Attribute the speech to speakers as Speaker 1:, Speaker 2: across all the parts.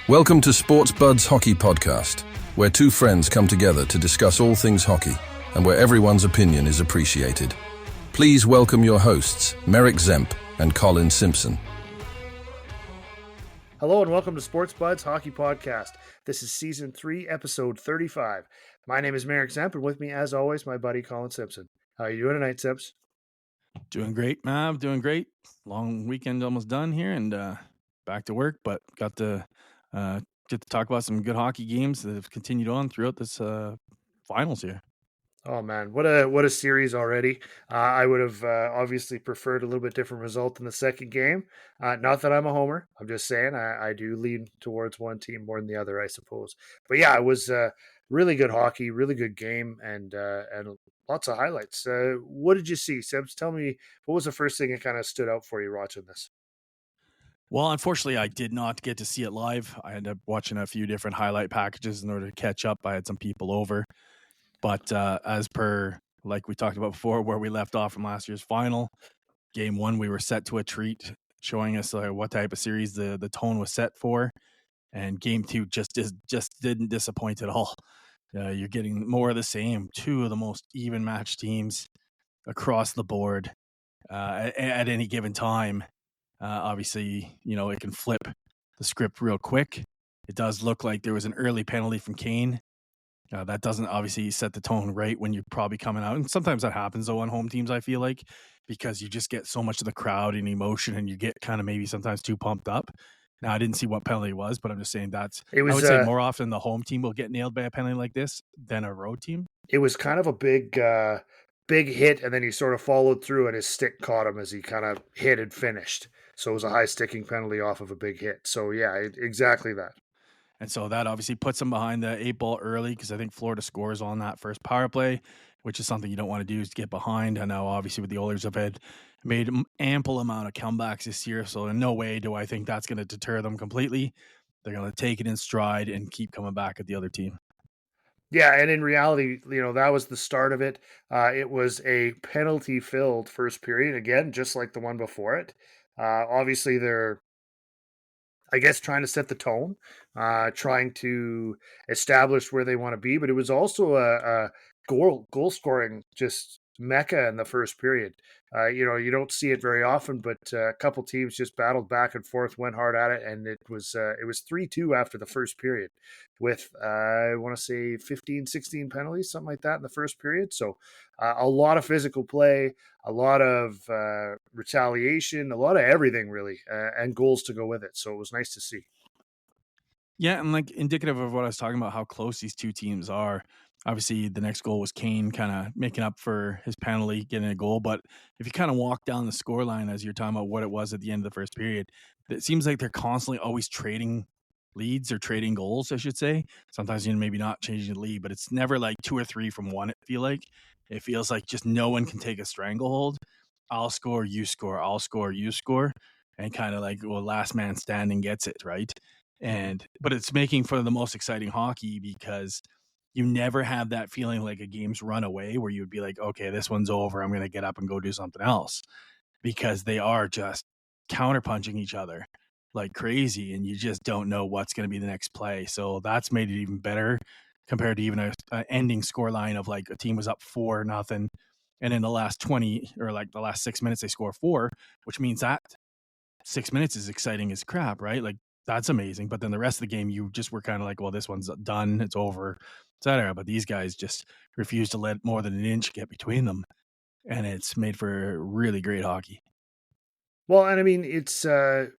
Speaker 1: Welcome to Sports Buds Hockey Podcast, where two friends come together to discuss all things hockey and where everyone's opinion is appreciated. Please welcome your hosts, Merrick Zemp and Collin Simpson.
Speaker 2: Hello and welcome to Sports Buds Hockey Podcast. This is Season 3, Episode 35. My name is Merrick Zemp, and with me, as always, my buddy Collin Simpson. How are you doing tonight, Simps?
Speaker 3: Doing great, Mav. Doing great. Long weekend almost done here and back to work, but got to get to talk about some good hockey games that have continued on throughout this finals here.
Speaker 2: Oh man, what a series already. I would have obviously preferred a little bit different result in the second game. Not that I'm a homer. I'm just saying I do lean towards one team more than the other, I suppose. But yeah, it was really good hockey, really good game, and lots of highlights. What did you see, Sims? Tell me, what was the first thing that kind of stood out for you watching this?
Speaker 3: Well, unfortunately, I did not get to see it live. I ended up watching a few different highlight packages in order to catch up. I had some people over. But as per, like we talked about before, where we left off from last year's final, game one, we were set to a treat, showing us what type of series the tone was set for. And game two just didn't disappoint at all. You're getting more of the same. Two of the most even match teams across the board at any given time. Obviously, it can flip the script real quick. It does look like there was an early penalty from Kane. That doesn't obviously set the tone right when you're probably coming out. And sometimes that happens, though, on home teams, I feel like, because you just get so much of the crowd and emotion and you get kind of maybe sometimes too pumped up. Now, I didn't see what penalty it was, but I'm just saying I would say more often the home team will get nailed by a penalty like this than a road team.
Speaker 2: It was kind of a big hit, and then he sort of followed through and his stick caught him as he kind of hit and finished. So it was a high sticking penalty off of a big hit. So yeah, exactly that.
Speaker 3: And so that obviously puts them behind the 8-ball early because I think Florida scores on that first power play, which is something you don't want to do is get behind. I know obviously with the Oilers have made ample amount of comebacks this year. So in no way do I think that's going to deter them completely. They're going to take it in stride and keep coming back at the other team.
Speaker 2: Yeah, and in reality, that was the start of it. It was a penalty-filled first period, again, just like the one before it. Obviously, they're, I guess, trying to set the tone, trying to establish where they want to be, but it was also a goal-scoring just mecca in the first period. You don't see it very often, but a couple teams just battled back and forth, went hard at it, and it was 3-2 after the first period with, I want to say 15, 16 penalties, something like that in the first period. So a lot of physical play, a lot of retaliation, a lot of everything really, and goals to go with it. So it was nice to see.
Speaker 3: Yeah, and like indicative of what I was talking about, how close these two teams are. Obviously, the next goal was Kane kind of making up for his penalty, getting a goal. But if you kind of walk down the scoreline as you're talking about what it was at the end of the first period, it seems like they're constantly always trading leads or trading goals, I should say. Sometimes maybe not changing the lead, but it's never like 2 or 3 from one. It feels like just no one can take a stranglehold. I'll score, you score. I'll score, you score, and kind of like, well, last man standing gets it, right? But it's making for the most exciting hockey because you never have that feeling like a game's run away where you would be like, okay, this one's over. I'm going to get up and go do something else, because they are just counterpunching each other like crazy. And you just don't know what's going to be the next play. So that's made it even better compared to even a ending score line of like a team was up 4-0. And in the last 20 or like the last 6 minutes, they score 4, which means that 6 minutes is exciting as crap, right? Like, that's amazing. But then the rest of the game, you just were kind of like, well, this one's done. It's over, etc. But these guys just refuse to let more than an inch get between them. And it's made for really great hockey.
Speaker 2: Well, and I mean, it's been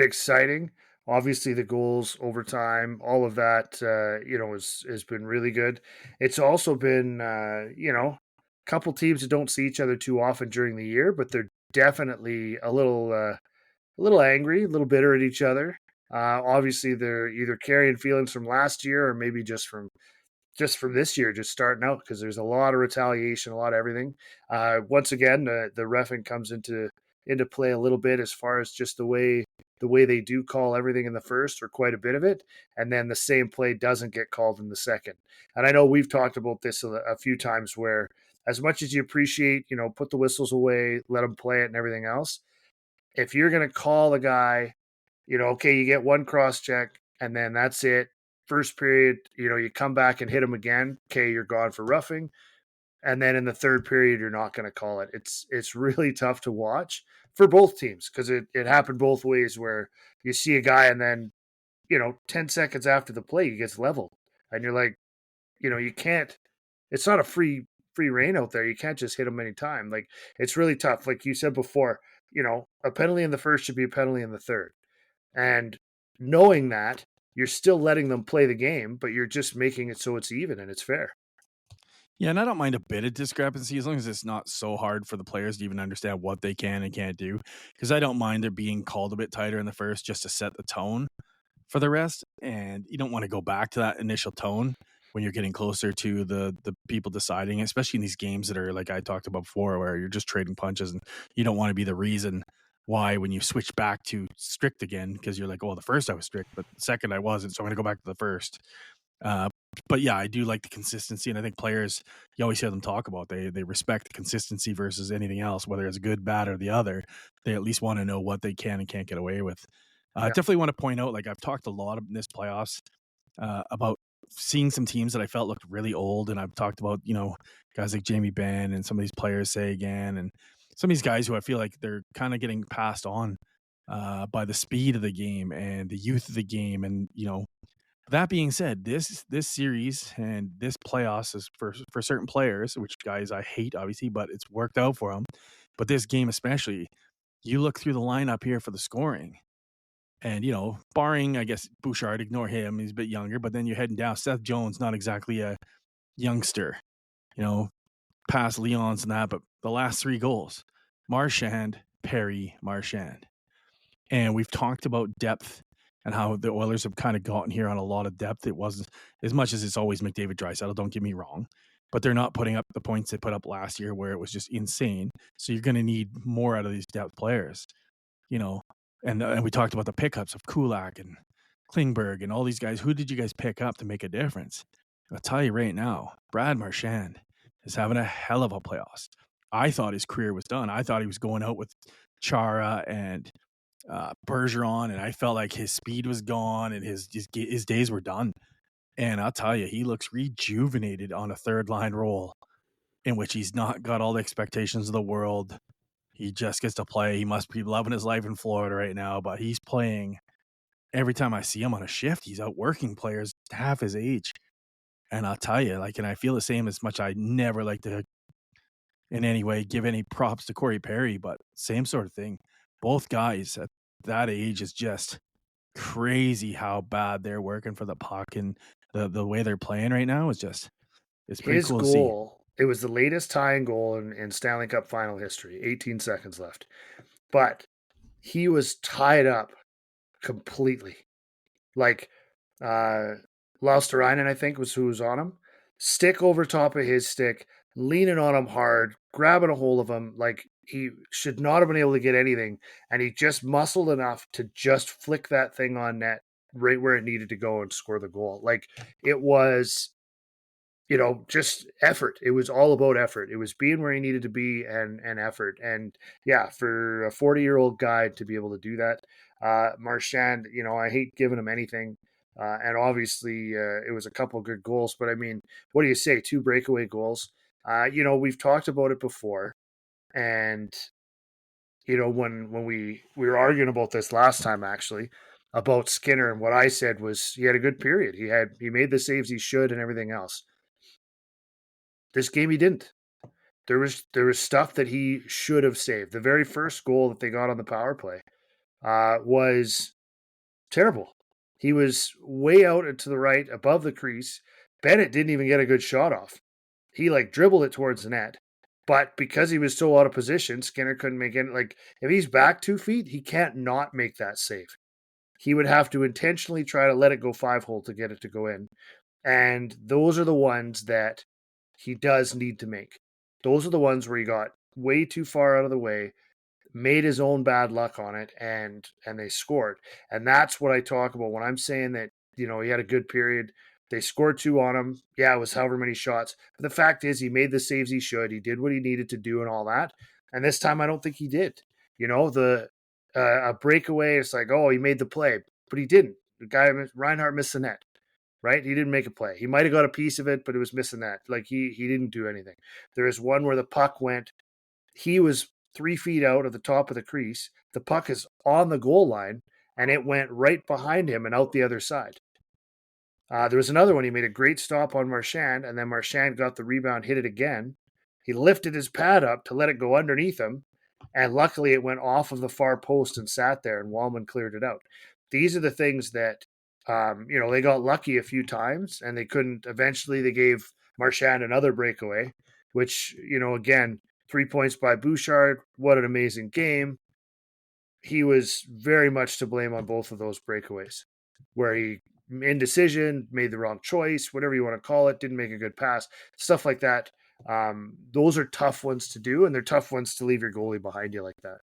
Speaker 2: exciting. Obviously, the goals, overtime, all of that, has been really good. It's also been, a couple teams that don't see each other too often during the year, but they're definitely a little angry, a little bitter at each other. Obviously, they're either carrying feelings from last year or maybe just from this year, just starting out, because there's a lot of retaliation, a lot of everything. Once again, the reffing comes into play a little bit as far as just the way they do call everything in the first, or quite a bit of it, and then the same play doesn't get called in the second. And I know we've talked about this a few times, where as much as you appreciate, put the whistles away, let them play it and everything else, if you're going to call a guy Okay, you get one cross check and then that's it. First period, you come back and hit them again. Okay, you're gone for roughing. And then in the third period, you're not going to call it. It's really tough to watch for both teams because it happened both ways where you see a guy and then, 10 seconds after the play, he gets leveled. And you're like, you can't, it's not a free reign out there. You can't just hit him anytime. Like, it's really tough. Like you said before, a penalty in the first should be a penalty in the third. And knowing that, you're still letting them play the game, but you're just making it so it's even and it's fair.
Speaker 3: Yeah, and I don't mind a bit of discrepancy as long as it's not so hard for the players to even understand what they can and can't do. Because I don't mind there being called a bit tighter in the first just to set the tone for the rest. And you don't want to go back to that initial tone when you're getting closer to the people deciding, especially in these games that are like I talked about before, where you're just trading punches and you don't want to be the reason why when you switch back to strict again, because you're like, oh, the first I was strict, but the second I wasn't, so I'm going to go back to the first. Uh, but yeah, I do like the consistency, and I think players, you always hear them talk about they respect consistency versus anything else, whether it's good, bad, or the other. They at least want to know what they can and can't get away with.
Speaker 2: Yeah.
Speaker 3: Definitely want to point out, like I've talked a lot in this playoffs about seeing some teams that I felt looked really old, and I've talked about guys like Jamie Benn and some of these players say again, and some of these guys who I feel like they're kind of getting passed on by the speed of the game and the youth of the game, and that being said, this series and this playoffs is for certain players, which guys I hate obviously, but it's worked out for them. But this game especially, you look through the lineup here for the scoring, and barring I guess Bouchard, ignore him, he's a bit younger. But then you're heading down. Seth Jones, not exactly a youngster, past Leon's and that, but the last three goals, Marchand, Perry, Marchand. And we've talked about depth and how the Oilers have kind of gotten here on a lot of depth. It wasn't as much as it's always McDavid, Draisaitl, don't get me wrong, but they're not putting up the points they put up last year where it was just insane. So you're going to need more out of these depth players, and we talked about the pickups of Kulak and Klingberg and all these guys. Who did you guys pick up to make a difference? I'll tell you right now, Brad Marchand is having a hell of a playoffs. I thought his career was done. I thought he was going out with Chara and Bergeron, and I felt like his speed was gone and his days were done. And I'll tell you, he looks rejuvenated on a third line role in which he's not got all the expectations of the world. He just gets to play. He must be loving his life in Florida right now, but he's playing. Every time I see him on a shift, he's out working players half his age. And I'll tell you, and I feel the same as much. I never like to in any way give any props to Corey Perry, but same sort of thing. Both guys at that age is just crazy how bad they're working for the puck, and the way they're playing right now is just it's pretty
Speaker 2: His
Speaker 3: cool to see.
Speaker 2: goal, it was the latest tying goal in Stanley Cup final history, 18 seconds left. But he was tied up completely. Like Lausterainen, I think, was who was on him. Stick over top of his stick, leaning on him hard, grabbing a hold of him. Like he should not have been able to get anything. And he just muscled enough to just flick that thing on net right where it needed to go and score the goal. Like it was, just effort. It was all about effort. It was being where he needed to be and effort. And yeah, for a 40-year-old guy to be able to do that, Marchand, I hate giving him anything. And obviously, it was a couple of good goals. But I mean, what do you say? 2 breakaway goals. We've talked about it before. And, when we were arguing about this last time, actually, about Skinner, and what I said was he had a good period. He made the saves he should and everything else. This game he didn't. There was stuff that he should have saved. The very first goal that they got on the power play was terrible. He was way out and to the right above the crease. Bennett didn't even get a good shot off. He dribbled it towards the net. But because he was so out of position, Skinner couldn't make it. If he's back 2 feet, he can't not make that save. He would have to intentionally try to let it go 5-hole to get it to go in. And those are the ones that he does need to make. Those are the ones where he got way too far out of the way, made his own bad luck on it, and they scored. And that's what I talk about when I'm saying that, he had a good period. They scored 2 on him. Yeah, it was however many shots. But the fact is he made the saves he should. He did what he needed to do and all that. And this time I don't think he did. a breakaway. It's like, oh, he made the play, but he didn't. The guy Reinhart missed the net, right? He didn't make a play. He might have got a piece of it, but it was missing that. Like he didn't do anything. There is one where the puck went. He was 3 feet out at the top of the crease. The puck is on the goal line, and it went right behind him and out the other side. There was another one. He made a great stop on Marchand, and then Marchand got the rebound, hit it again. He lifted his pad up to let it go underneath him, and luckily it went off of the far post and sat there, and Wallman cleared it out. These are the things that, they got lucky a few times, and they couldn't. Eventually, they gave Marchand another breakaway, which, again, 3 points by Bouchard. What an amazing game. He was very much to blame on both of those breakaways, where he indecision, made the wrong choice, whatever you want to call it, didn't make a good pass, stuff like that. Those are tough ones to do, and they're tough ones to leave your goalie behind you like that.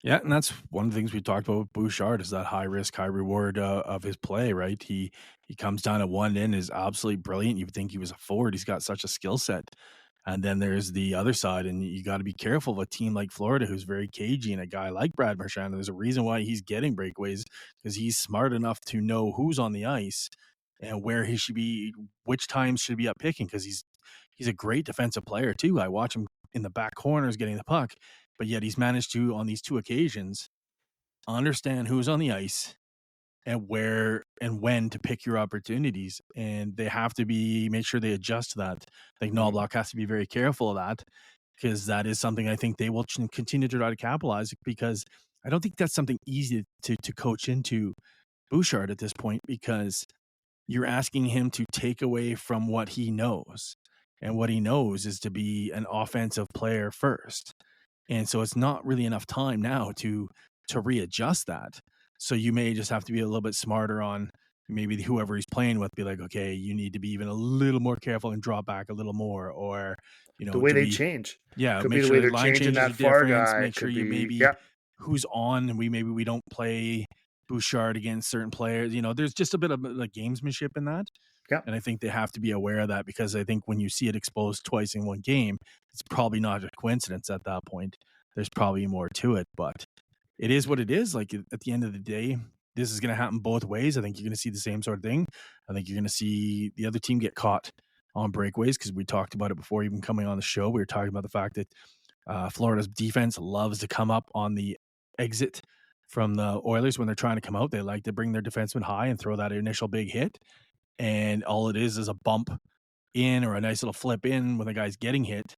Speaker 3: Yeah, and that's one of the things we talked about with Bouchard is that high risk, high reward of his play, right? He comes down at one end, is absolutely brilliant. You would think he was a forward. He's got such a skill set. And then there's the other side, and you got to be careful of a team like Florida who's very cagey, and a guy like Brad Marchand. And there's a reason why he's getting breakaways, because he's smart enough to know who's on the ice and where he should be, which times should be up picking, because he's a great defensive player too. I watch him in the back corners getting the puck, but yet he's managed to, on these 2 occasions, understand who's on the ice and where and when to pick your opportunities. And they have to make sure they adjust to that. I think Knobloch has to be very careful of that, because that is something I think they will continue to try to capitalize, because I don't think that's something easy to coach into Bouchard at this point, because you're asking him to take away from what he knows. And what he knows is to be an offensive player first. And so it's not really enough time now to readjust that. So you may just have to be a little bit smarter on maybe whoever he's playing with, be like, okay, you need to be even a little more careful and drop back a little more, or,
Speaker 2: The way they change.
Speaker 3: yeah,
Speaker 2: Could be
Speaker 3: make
Speaker 2: the
Speaker 3: sure
Speaker 2: way
Speaker 3: the
Speaker 2: they're
Speaker 3: line
Speaker 2: changing
Speaker 3: changes
Speaker 2: that
Speaker 3: are
Speaker 2: far
Speaker 3: different.
Speaker 2: guy.
Speaker 3: Make sure
Speaker 2: Could
Speaker 3: you
Speaker 2: be,
Speaker 3: maybe
Speaker 2: yeah.
Speaker 3: who's on, and we don't play Bouchard against certain players. There's just a bit of like gamesmanship in that.
Speaker 2: Yeah.
Speaker 3: And I think they have to be aware of that, because I think when you see it exposed twice in one game, it's probably not a coincidence at that point. There's probably more to it, but it is what it is. Like, at the end of the day, this is going to happen both ways. I think you're going to see the same sort of thing. I think you're going to see the other team get caught on breakaways, because we talked about it before even coming on the show. We were talking about the fact that Florida's defense loves to come up on the exit from the Oilers when they're trying to come out. They like to bring their defenseman high and throw that initial big hit. And all it is a bump in, or a nice little flip in when the guy's getting hit,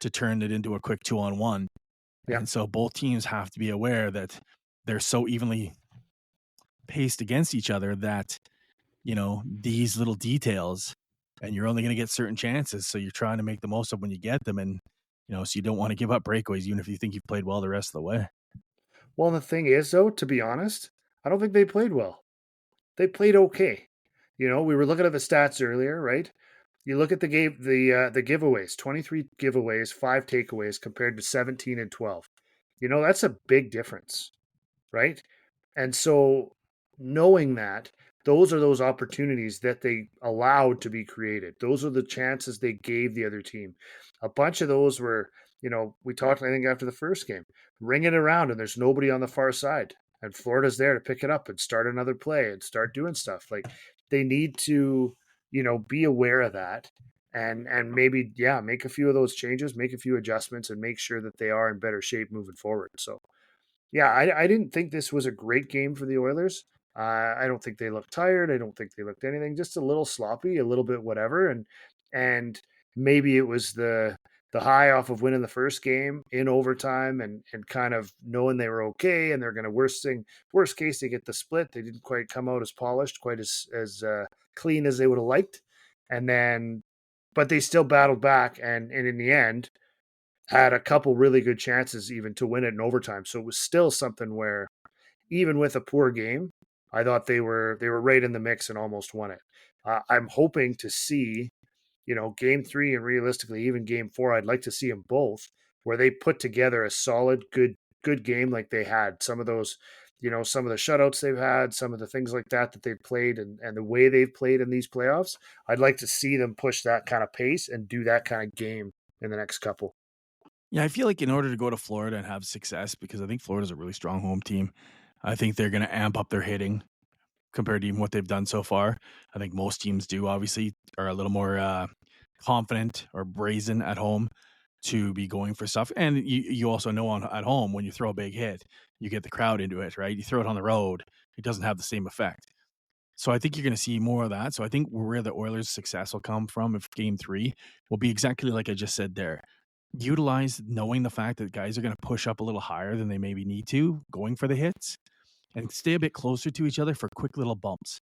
Speaker 3: to turn it into a quick 2-on-1.
Speaker 2: Yeah.
Speaker 3: And so both teams have to be aware that they're so evenly paced against each other that, these little details, and you're only going to get certain chances. So you're trying to make the most of when you get them. And, so you don't want to give up breakaways, even if you think you've played well the rest of the way.
Speaker 2: Well, the thing is, though, to be honest, I don't think they played well. They played okay. We were looking at the stats earlier, right? You look at the game, the giveaways, 23 giveaways, 5 takeaways compared to 17 and 12. That's a big difference, right? And so knowing that, those are those opportunities that they allowed to be created. Those are the chances they gave the other team. A bunch of those were, we talked, I think, after the first game, ring it around and there's nobody on the far side. And Florida's there to pick it up and start another play and start doing stuff. Like, they need to, be aware of that, and maybe, make a few of those changes, make a few adjustments, and make sure that they are in better shape moving forward. So, yeah, I didn't think this was a great game for the Oilers. I don't think they looked tired. I don't think they looked anything. Just a little sloppy, a little bit whatever, and maybe it was the high off of winning the first game in overtime, and kind of knowing they were okay and they're going to worst case they get the split. They didn't quite come out as polished, quite as clean as they would have liked, and then but they still battled back, and in the end had a couple really good chances even to win it in overtime. So it was still something where, even with a poor game, I thought they were right in the mix and almost won it. I'm hoping to see, game 3 and realistically even game 4. I'd like to see them both, where they put together a solid, good game like they had. Some of those, some of the shutouts they've had, some of the things like that they've played, and the way they've played in these playoffs. I'd like to see them push that kind of pace and do that kind of game in the next couple.
Speaker 3: Yeah, I feel like in order to go to Florida and have success, because I think Florida's a really strong home team, I think they're going to amp up their hitting compared to even what they've done so far. I think most teams do, obviously, are a little more confident or brazen at home to be going for stuff. And you also know at home when you throw a big hit, you get the crowd into it, right? You throw it on the road, it doesn't have the same effect. So I think you're going to see more of that. So I think where the Oilers' success will come from if game three will be exactly like I just said there. Utilize knowing the fact that guys are going to push up a little higher than they maybe need to, going for the hits, and stay a bit closer to each other for quick little bumps,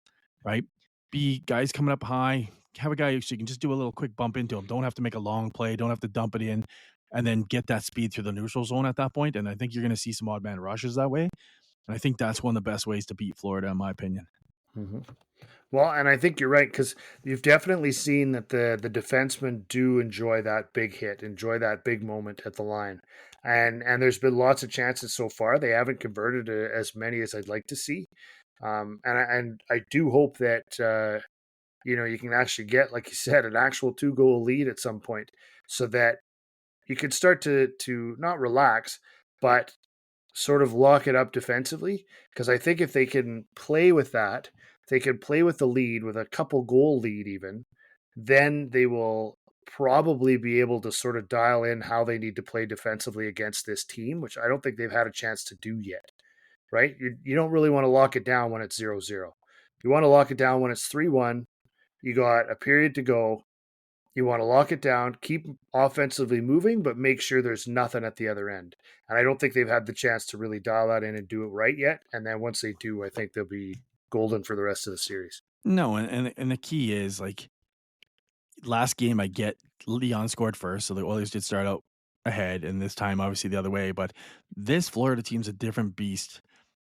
Speaker 3: right? Be guys coming up high, have a guy so you can just do a little quick bump into him. Don't have to make a long play, don't have to dump it in, and then get that speed through the neutral zone at that point. And I think you're going to see some odd man rushes that way. And I think that's one of the best ways to beat Florida, in my opinion.
Speaker 2: Mhm. Well, and I think you're right because you've definitely seen that the defensemen do enjoy that big hit, enjoy that big moment at the line, and there's been lots of chances so far. They haven't converted as many as I'd like to see, and I do hope that you can actually get, like you said, an actual 2-goal lead at some point, so that you can start to not relax, but sort of lock it up defensively. Because I think if they can play with that, they can play with the lead, with a couple goal lead even, then they will probably be able to sort of dial in how they need to play defensively against this team, which I don't think they've had a chance to do yet, right? You don't really want to lock it down when it's 0-0. You want to lock it down when it's 3-1. You got a period to go. You want to lock it down, keep offensively moving, but make sure there's nothing at the other end. And I don't think they've had the chance to really dial that in and do it right yet. And then once they do, I think they'll be golden for the rest of the series.
Speaker 3: No, and the key is like last game, I get Leon scored first, so the Oilers did start out ahead, and this time obviously the other way. But this Florida team's a different beast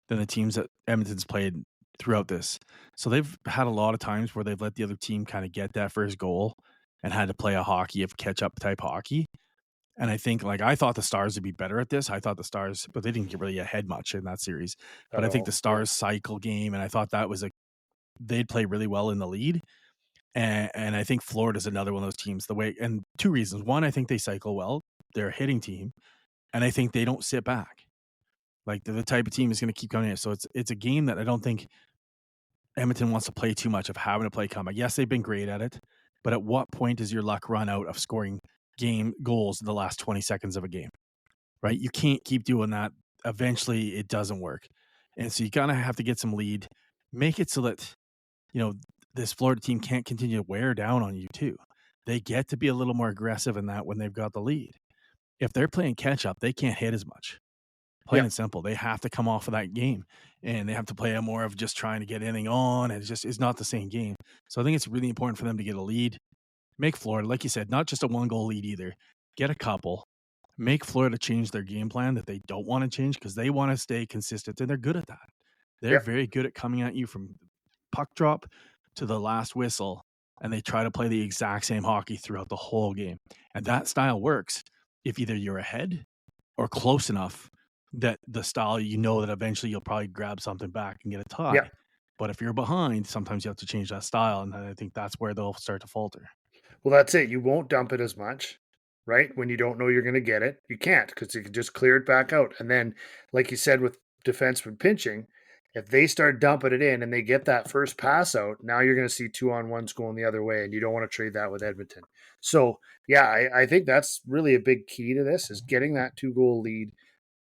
Speaker 3: than the teams that Edmonton's played throughout this. So they've had a lot of times where they've let the other team kind of get that first goal and had to play a hockey of catch up type hockey. And I think like I thought the Stars would be better at this. I thought the Stars, but they didn't get really ahead much in that series. But
Speaker 2: At
Speaker 3: I think the
Speaker 2: all. Yeah.
Speaker 3: Stars cycle game, and I thought that was they'd play really well in the lead. And I think Florida's another one of those teams. The way and two reasons. One, I think they cycle well. They're a hitting team, and I think they don't sit back. Like they're the type of team is going to keep coming in. So it's a game that I don't think Edmonton wants to play too much of having to play comeback. Yes, they've been great at it, but at what point does your luck run out of scoring game goals in the last 20 seconds of a game? Right? You can't keep doing that. Eventually, it doesn't work, and so you kind of have to get some lead, make it so that you know, this Florida team can't continue to wear down on you too. They get to be a little more aggressive in that when they've got the lead. If they're playing catch up, they can't hit as much. Plain
Speaker 2: Yeah.
Speaker 3: and simple. They have to come off of that game and they have to play a more of just trying to get anything on. And it just is not the same game. So I think it's really important for them to get a lead. Make Florida, like you said, not just a 1-goal lead either. Get a couple. Make Florida change their game plan that they don't want to change because they want to stay consistent and they're good at that. They're
Speaker 2: Yeah.
Speaker 3: very good at coming at you from puck drop to the last whistle, and they try to play the exact same hockey throughout the whole game. And that style works if either you're ahead or close enough that the style you know that eventually you'll probably grab something back and get a
Speaker 2: Yeah.
Speaker 3: tie. But if you're behind, sometimes you have to change that style, and I think that's where they'll start to falter.
Speaker 2: Well, that's it. You won't dump it as much, right? When you don't know you're going to get it, you can't because you can just clear it back out. And then, like you said, with defensemen pinching, if they start dumping it in and they get that first pass out, now you're going to see 2-on-1s going the other way, and you don't want to trade that with Edmonton. So, yeah, I think that's really a big key to this is getting that 2-goal lead,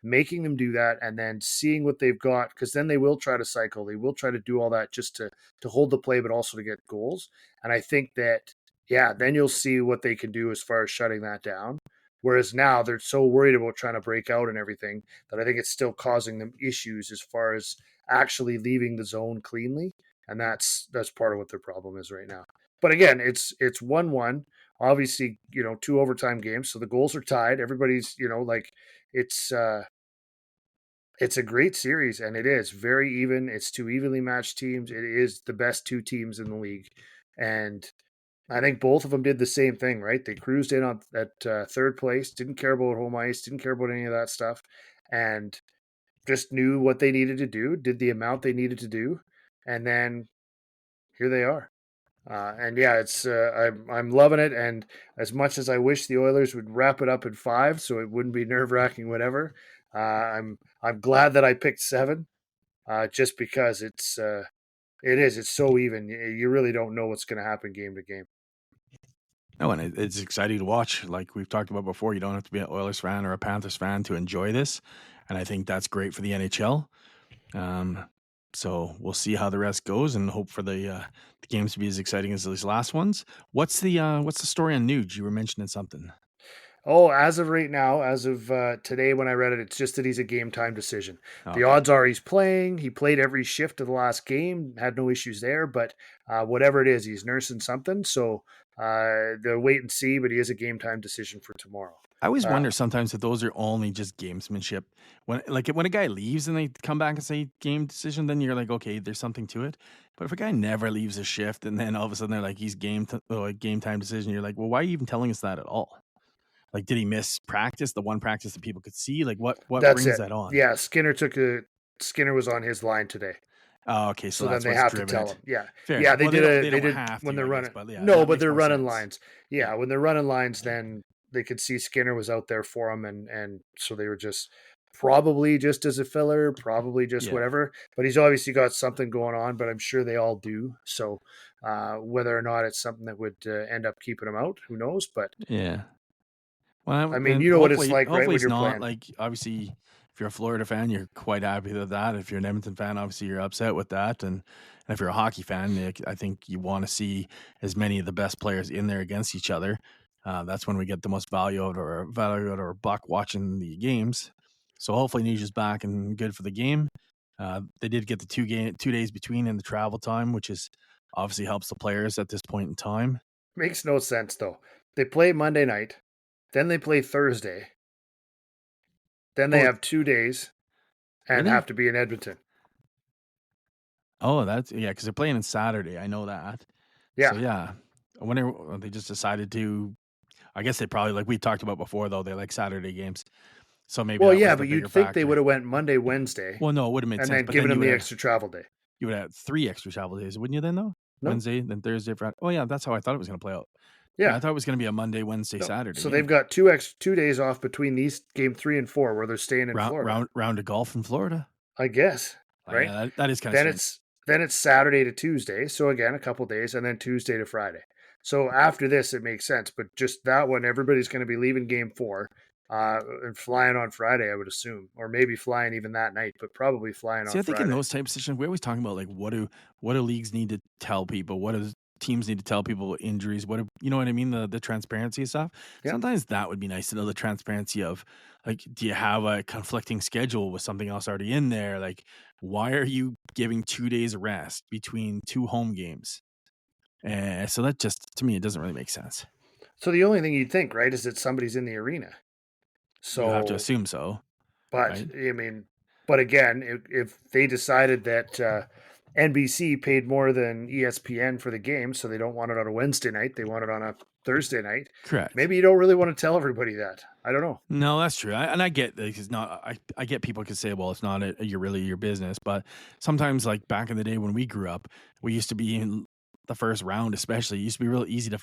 Speaker 2: making them do that, and then seeing what they've got because then they will try to cycle. They will try to do all that just to hold the play, but also to get goals. And I think that yeah, then you'll see what they can do as far as shutting that down. Whereas now they're so worried about trying to break out and everything that I think it's still causing them issues as far as actually leaving the zone cleanly. And that's part of what their problem is right now. But again, it's 1-1. Obviously, 2 overtime games, so the goals are tied. Everybody's, like it's it's a great series and it is very even. It's two evenly matched teams. It is the best two teams in the league. And I think both of them did the same thing, right? They cruised in on at third place, didn't care about home ice, didn't care about any of that stuff, and just knew what they needed to do, did the amount they needed to do, and then here they are. And yeah, it's I'm loving it. And as much as I wish the Oilers would wrap it up in 5, so it wouldn't be nerve wracking, whatever. I'm glad that I picked 7, just because it's so even. You really don't know what's going to happen game to game.
Speaker 3: No, and it's exciting to watch. Like we've talked about before, you don't have to be an Oilers fan or a Panthers fan to enjoy this, and I think that's great for the NHL. Um, so we'll see how the rest goes, and hope for the games to be as exciting as these last ones. What's the story on Nuge? You were mentioning something.
Speaker 2: Oh, as of right now, as of today when I read it, it's just that he's a game time decision. The
Speaker 3: Okay,
Speaker 2: odds are he's playing. He played every shift of the last game, had no issues there. But whatever it is, he's nursing something. So they'll wait and see. But he is a game time decision for tomorrow.
Speaker 3: I always
Speaker 2: Uh,
Speaker 3: wonder sometimes if those are only just gamesmanship. When a guy leaves and they come back and say game decision, then you're like, okay, there's something to it. But if a guy never leaves a shift and then all of a sudden they're like he's game time decision, you're like, well, why are you even telling us that at all? Like, did he miss practice? The one practice that people could see? Like, what
Speaker 2: that's
Speaker 3: brings
Speaker 2: it.
Speaker 3: that on?
Speaker 2: Yeah, Skinner was on his line today.
Speaker 3: Oh, okay, so
Speaker 2: So then
Speaker 3: that's
Speaker 2: they
Speaker 3: what's
Speaker 2: have to
Speaker 3: driven
Speaker 2: tell
Speaker 3: it.
Speaker 2: him. Yeah.
Speaker 3: Fair
Speaker 2: Yeah,
Speaker 3: enough.
Speaker 2: they
Speaker 3: Well,
Speaker 2: did
Speaker 3: they
Speaker 2: they
Speaker 3: don't
Speaker 2: did
Speaker 3: have
Speaker 2: when
Speaker 3: to,
Speaker 2: they're
Speaker 3: I guess,
Speaker 2: running.
Speaker 3: but yeah,
Speaker 2: No,
Speaker 3: that
Speaker 2: but
Speaker 3: makes
Speaker 2: they're
Speaker 3: more
Speaker 2: running
Speaker 3: sense.
Speaker 2: lines.
Speaker 3: Yeah,
Speaker 2: Yeah, when they're running lines, then they could see Skinner was out there for him, and so they were just probably just as a filler, probably just
Speaker 3: yeah,
Speaker 2: whatever. But he's obviously got something going on, but I'm sure they all do. So whether or not it's something that would end up keeping him out, who knows? But
Speaker 3: yeah. Well,
Speaker 2: I mean,
Speaker 3: and
Speaker 2: you know what it's like, right,
Speaker 3: hopefully
Speaker 2: when
Speaker 3: it's
Speaker 2: you're
Speaker 3: not
Speaker 2: playing.
Speaker 3: like obviously if you're a Florida fan, you're quite happy with that. If you're an Edmonton fan, obviously you're upset with that, and if you're a hockey fan, I think you want to see as many of the best players in there against each other. That's when we get the most value out of our buck watching the games. So hopefully Nuge is back and good for the game. They did get the 2 days between in the travel time, which is obviously helps the players at this point in time.
Speaker 2: Makes no sense though. They play Monday night, then they play Thursday, then they
Speaker 3: Oh,
Speaker 2: have 2 days and
Speaker 3: really?
Speaker 2: have to be in Edmonton.
Speaker 3: Oh, that's yeah, because they're playing on Saturday. I know that. So
Speaker 2: Yeah.
Speaker 3: yeah, I wonder they just decided to. I guess they probably like we talked about before though. They like Saturday games, so maybe
Speaker 2: Well,
Speaker 3: that
Speaker 2: yeah,
Speaker 3: was the
Speaker 2: but
Speaker 3: bigger
Speaker 2: you'd think they would
Speaker 3: factor.
Speaker 2: have went Monday, Wednesday,
Speaker 3: Well, no, it would have made
Speaker 2: and
Speaker 3: sense,
Speaker 2: then
Speaker 3: but
Speaker 2: given
Speaker 3: then
Speaker 2: them the extra travel day.
Speaker 3: you would have 3 extra travel days, wouldn't you? Then though,
Speaker 2: No,
Speaker 3: Wednesday, then Thursday, Friday. Oh yeah, that's how I thought it was going to play out. Yeah, I
Speaker 2: yeah,
Speaker 3: thought it was going to be a Monday, Wednesday,
Speaker 2: no.
Speaker 3: Saturday
Speaker 2: So they've
Speaker 3: game.
Speaker 2: got 2 days off between these game 3 and 4, where they're staying in
Speaker 3: Round
Speaker 2: Florida.
Speaker 3: round round of golf in Florida.
Speaker 2: I guess,
Speaker 3: Yeah,
Speaker 2: right?
Speaker 3: that is kind of
Speaker 2: Then
Speaker 3: strange.
Speaker 2: it's Saturday to Tuesday, so again a couple days, and then Tuesday to Friday. So after this, it makes sense. But just that one, everybody's going to be leaving game 4 and flying on Friday, I would assume, or maybe flying even that night, but probably flying
Speaker 3: See,
Speaker 2: on
Speaker 3: I think in
Speaker 2: Friday.
Speaker 3: those type of situations, we're always talking about like what do leagues need to tell people? What do teams need to tell people about injuries? You know what I mean? The transparency and stuff.
Speaker 2: Yeah.
Speaker 3: Sometimes that would be nice to know the transparency of like, do you have a conflicting schedule with something else already in there? Like, why are you giving 2 days rest between 2 home games? So that just to me, it doesn't really make sense.
Speaker 2: So the only thing you'd think, right, is that somebody's in the arena.
Speaker 3: You have to
Speaker 2: So,
Speaker 3: assume so,
Speaker 2: but
Speaker 3: right?
Speaker 2: I mean, but again, if they decided that NBC paid more than ESPN for the game, so they don't want it on a Wednesday night, they want it on a Thursday night,
Speaker 3: Correct.
Speaker 2: maybe you don't really want to tell everybody that. I don't know.
Speaker 3: No, that's true. And I get that it's not. I get people could say, "Well, it's not your business." But sometimes, like back in the day when we grew up, we used to be in the first round, especially. It used to be real easy to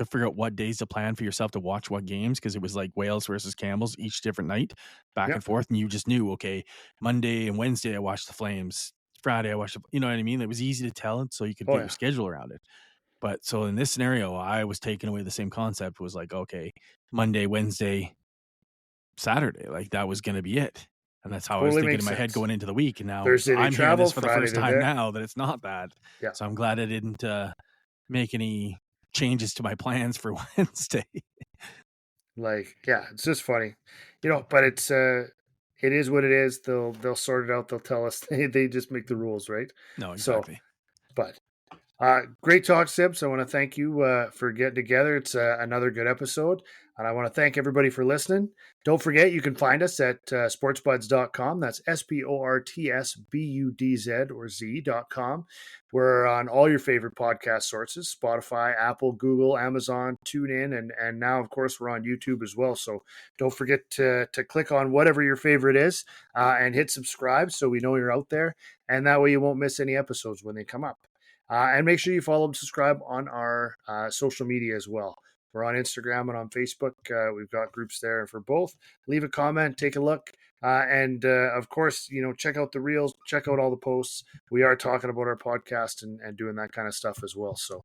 Speaker 3: figure out what days to plan for yourself to watch what games because it was like Wales versus Camels each different night, back
Speaker 2: Yeah.
Speaker 3: and forth, and you just knew, okay, Monday and Wednesday I watched the Flames. Friday I watched, you know what I mean? It was easy to tell it, so you could
Speaker 2: Oh
Speaker 3: get your
Speaker 2: yeah.
Speaker 3: schedule around it. But so in this scenario, I was taking away the same concept. Was like, okay, Monday, Wednesday, Saturday. Like that was going to be it. And that's how I was
Speaker 2: Totally
Speaker 3: thinking in
Speaker 2: makes
Speaker 3: my head
Speaker 2: sense.
Speaker 3: going into the week. And now
Speaker 2: Thursday they
Speaker 3: I'm hearing
Speaker 2: travel,
Speaker 3: this for the
Speaker 2: Friday
Speaker 3: first
Speaker 2: they're
Speaker 3: time
Speaker 2: there.
Speaker 3: now that it's not that.
Speaker 2: Yeah.
Speaker 3: So I'm glad I didn't make any changes to my plans for Wednesday.
Speaker 2: Like, yeah, it's just funny. But it is what it is. They'll sort it out. They'll tell us. They just make the rules, right?
Speaker 3: No,
Speaker 2: So,
Speaker 3: exactly.
Speaker 2: but great talk, Sips. I want to thank you for getting together. It's another good episode. And I want to thank everybody for listening. Don't forget, you can find us at sportsbuds.com. That's SPORTSBUDZ or Z.com. We're on all your favorite podcast sources: Spotify, Apple, Google, Amazon, TuneIn, and now, of course, we're on YouTube as well. So don't forget to click on whatever your favorite is and hit subscribe so we know you're out there. And that way you won't miss any episodes when they come up. And make sure you follow and subscribe on our social media as well. We're on Instagram and on Facebook. We've got groups there for both. Leave a comment, take a look. And of course, check out the reels, check out all the posts. We are talking about our podcast and doing that kind of stuff as well. So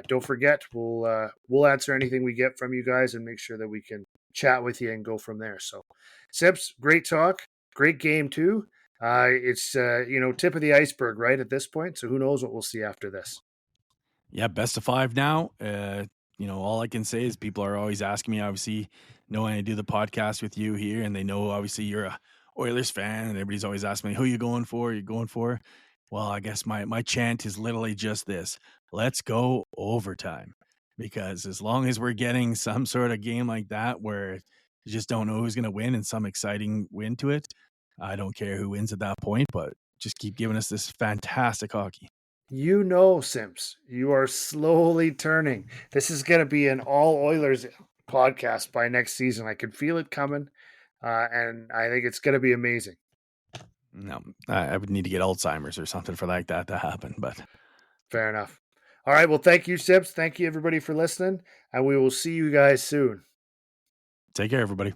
Speaker 2: don't forget, we'll answer anything we get from you guys and make sure that we can chat with you and go from there. So, Sips, great talk, great game too. It's tip of the iceberg right at this point. So who knows what we'll see after this.
Speaker 3: Yeah, best of 5 now. All I can say is people are always asking me, obviously, knowing I do the podcast with you here, and they know obviously you're a Oilers fan, and everybody's always asking me, who you going for? You going for? Well, I guess my chant is literally just this: let's go overtime. Because as long as we're getting some sort of game like that where you just don't know who's going to win and some exciting win to it, I don't care who wins at that point, but just keep giving us this fantastic hockey.
Speaker 2: Simps, you are slowly turning. This is going to be an all Oilers podcast by next season. I can feel it coming, and I think it's going to be amazing.
Speaker 3: No, I would need to get Alzheimer's or something for like that to happen, but
Speaker 2: fair enough. All right, well, thank you, Sips. Thank you, everybody, for listening, and we will see you guys soon.
Speaker 3: Take care, everybody.